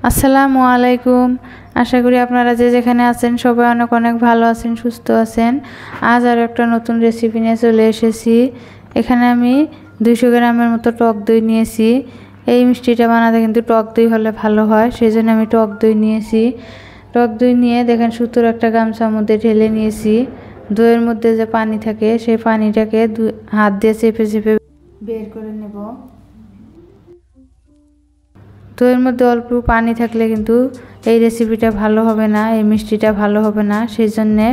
আসসালামু আলাইকুম। আশা করি আপনারা যে যেখানে আছেন সবাই অনেক অনেক ভালো আছেন, সুস্থ আছেন। আজ আর একটা নতুন রেসিপি নিয়ে চলে এসেছি। এখানে আমি 200 গ্রামের মতো টক দই নিয়েছি। এই মিষ্টিটা বানাতে কিন্তু টক দই হলে ভালো হয়, সেই জন্য আমি টক দই নিয়েছি। টক দই নিয়ে দেখেন সুতোর একটা গামছার মধ্যে ঢেলে নিয়েছি। দইয়ের মধ্যে যে পানি থাকে সেই পানিটাকে হাত দিয়ে চেপে চেপে বের করে নেব। দইয়ের মধ্যে অল্প পানি থাকলে কিন্তু এই রেসিপিটা ভালো হবে না, এই মিষ্টিটা ভালো হবে না। সেই জন্যে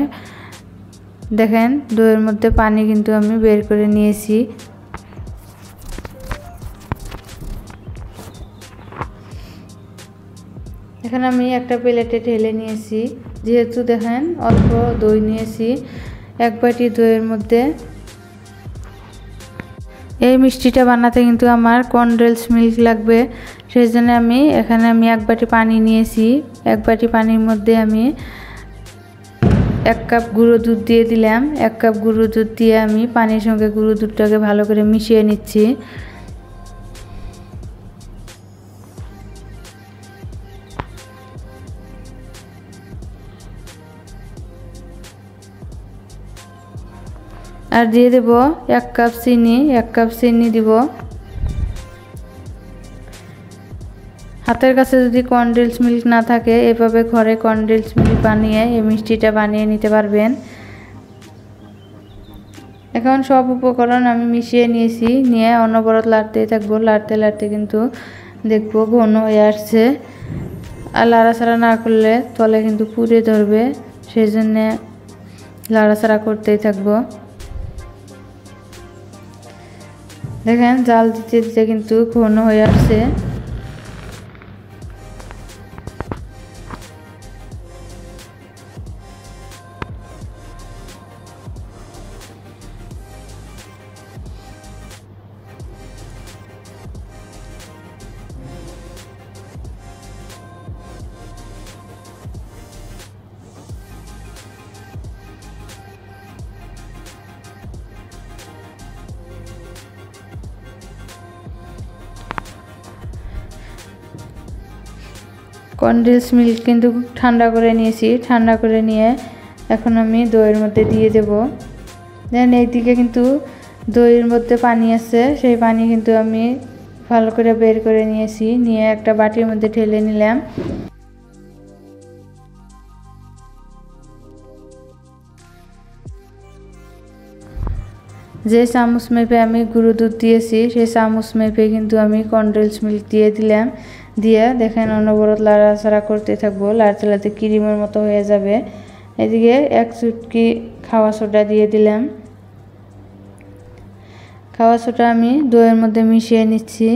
দেখেন দইয়ের মধ্যে পানি কিন্তু আমি বের করে নিয়েছি। এখানে আমি একটা প্লেটে ঢেলে নিয়েছি। যেহেতু দেখেন অল্প দই নিয়েছি, এক বাটি দইয়ের মধ্যে এই মিষ্টিটা বানাতে কিন্তু আমার কনডেন্স মিল্ক লাগবে। সেই জন্য এখানে আমি এক বাটি পানি নিয়েছি। এক বাটি পানির মধ্যে আমি 1 কাপ গুঁড়ো দুধ দিয়ে দিলাম। 1 কাপ গুঁড়ো দুধ দিয়ে আমি পানির সঙ্গে গুঁড়ো দুধটাকে ভালো করে মিশিয়ে নিচ্ছি। আর দিয়ে দেব 1 কাপ চিনি। 1 কাপ চিনি দিব। হাতের কাছে যদি কনডেন্স মিল্ক না থাকে, এভাবে ঘরে কনডেন্স মিল্ক বানিয়ে এই মিষ্টিটা বানিয়ে নিতে পারবেন। এখন সব উপকরণ আমি মিশিয়ে নিয়েছি। নিয়ে অনবরত লাড়তেই থাকবো। লাড়তে লাড়তে কিন্তু দেখবো ঘন হয়ে আসছে। আর লাড়াচাড়া না করলে তলে কিন্তু পুড়ে ধরবে, সেই জন্যে লাড়াচাড়া করতেই থাকবো। দেখেন জাল দিতে দিতে কিন্তু ঘন হয়ে আসছে। কনডেন্স মিল্ক কিন্তু ঠান্ডা করে নিয়েছি। ঠান্ডা করে নিয়ে এখন আমি দইয়ের মধ্যে দিয়ে দেব। দেন এইদিকে কিন্তু দইয়ের মধ্যে পানি আছে, সেই পানি কিন্তু আমি ভালো করে বের করে নিয়েছি। নিয়ে একটা বাটির মধ্যে ঢেলে নিলাম। যে চামচ মেপে আমি গুঁড়ো দুধ দিয়েছি, সেই চামচ মেপে কিন্তু আমি কনডেন্স মিল্ক দিয়ে দিলাম। দিয়ে দেখেন অনবরত লাড়াচাড়া করতে থাকবো। লাড়তে লাড়তে ক্রিমের মতো হয়ে যাবে। এদিকে 1 চুটকি খাওয়া সোডা দিয়ে দিলাম। খাওয়া সোডা আমি দইয়ের মধ্যে মিশিয়ে নিচ্ছি।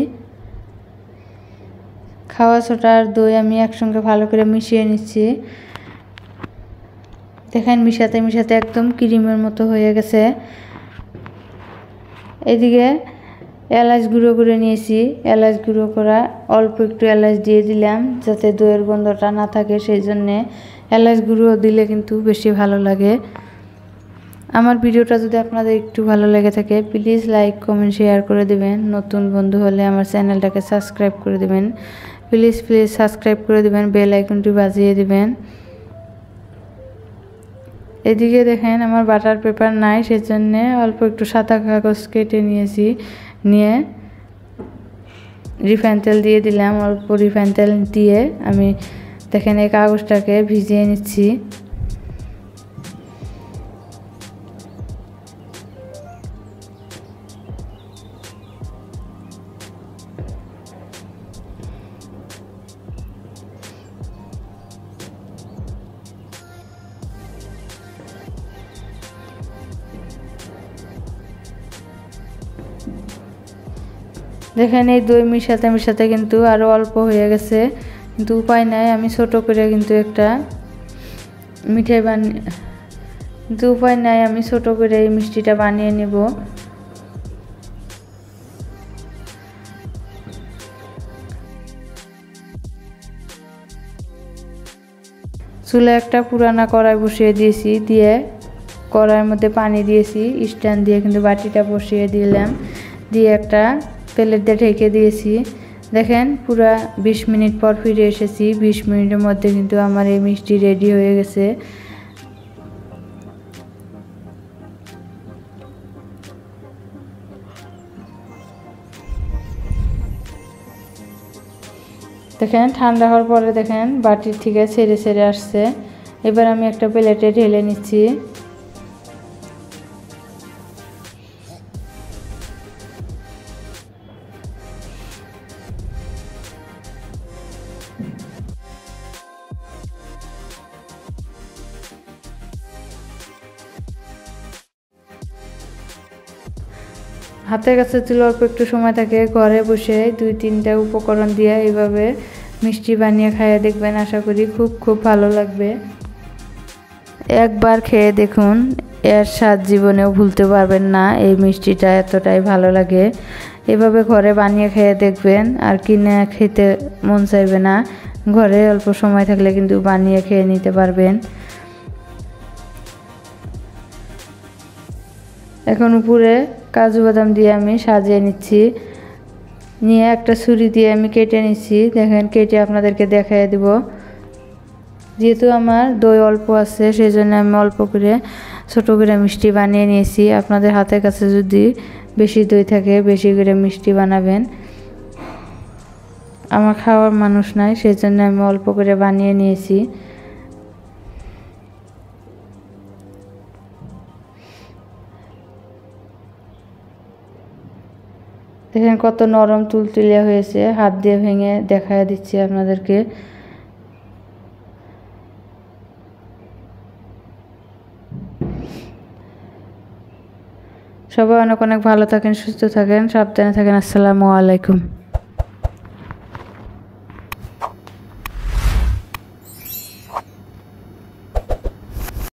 খাওয়া সোডা আর দই আমি একসঙ্গে ভালো করে মিশিয়ে নিচ্ছি। দেখেন মিশাতে মিশাতে একদম ক্রিমের মতো হয়ে গেছে। এদিকে এলাচ গুঁড়ো করে নিয়েছি। এলাচ গুঁড়ো করা অল্প একটু এলাচ দিয়ে দিলাম, যাতে দইয়ের গন্ধটা না থাকে। সেই জন্যে এলাচ গুঁড়ো দিলে কিন্তু বেশি ভালো লাগে। আমার ভিডিওটা যদি আপনাদের একটু ভালো লেগে থাকে, প্লিজ লাইক কমেন্ট শেয়ার করে দেবেন। নতুন বন্ধু হলে আমার চ্যানেলটাকে সাবস্ক্রাইব করে দেবেন। প্লিজ সাবস্ক্রাইব করে দেবেন, বেল আইকনটি বাজিয়ে দেবেন। এদিকে দেখেন আমার বাটার পেপার নাই, সেজন্য অল্প একটু সাদা কাগজ কেটে নিয়েছি। নিয়ে রিফাইন তেল দিয়ে দিলাম। অল্প রিফাইন তেল দিয়ে আমি দেখেন এই কাগজটাকে ভিজিয়ে নিচ্ছি। দেখেন এই দই মিশাতে মিশাতে কিন্তু আরও অল্প হয়ে গেছে, কিন্তু উপায় নাই। আমি ছোট করে কিন্তু একটা মিঠাই কিন্তু উপায় নাই, আমি ছোট করে এই মিষ্টিটা বানিয়ে নেব। চুলে একটা পুরানা কড়াই বসিয়ে দিয়েছি। দিয়ে কড়াইয়ের মধ্যে পানি দিয়েছি। স্ট্যান্ড দিয়ে কিন্তু বাটিটা বসিয়ে দিলাম। দিয়ে একটা প্লেট দিয়ে ঢেকে দিয়েছি। দেখেন পুরা 20 মিনিট পর ফিরে এসেছি। 20 মিনিটের মধ্যে কিন্তু আমার এই মিষ্টি রেডি হয়ে গেছে। দেখেন ঠান্ডা হওয়ার পরে দেখেন বাটির থেকে ছেড়ে ছেড়ে আসছে। এবার আমি একটা প্লেটে ঢেলে নিচ্ছি। হাতের কাছে যদি অল্প একটু সময় থাকে ঘরে বসে 2-3টা উপকরণ দিয়ে এইভাবে মিষ্টি বানিয়ে খাইয়ে দেখবেন, আশা করি খুব ভালো লাগবে। একবার খেয়ে দেখুন, এর স্বাদ জীবনেও ভুলতে পারবেন না। এই মিষ্টিটা এতটাই ভালো লাগে। এভাবে ঘরে বানিয়ে খেয়ে দেখবেন, আর কিনে খেতে মন চাইবে না। ঘরে অল্প সময় থাকলে কিন্তু বানিয়ে খেয়ে নিতে পারবেন। এখন উপরে কাজু বাদাম দিয়ে আমি সাজিয়ে নিচ্ছি। নিয়ে একটা ছুরি দিয়ে আমি কেটে নিচ্ছি। দেখেন কেটে আপনাদেরকে দেখাই দিব। যেহেতু আমার দই অল্প আছে, সেই জন্য আমি অল্প করে ছোট করে মিষ্টি বানিয়ে নিয়েছি। আপনাদের হাতের কাছে যদি বেশি দই থাকে বেশি করে মিষ্টি বানাবেন। আমার খাওয়ার মানুষ নাই, সেই জন্য আমি অল্প করে বানিয়ে নিয়েছি। দেখেন কত নরম তুলতুলে হয়েছে। হাত দিয়ে ভেঙে দেখায় দিচ্ছি আপনাদেরকে। সবাই অনেক ভালো থাকেন, সুস্থ থাকেন, সাবধানে থাকেন। আসসালামু আলাইকুম।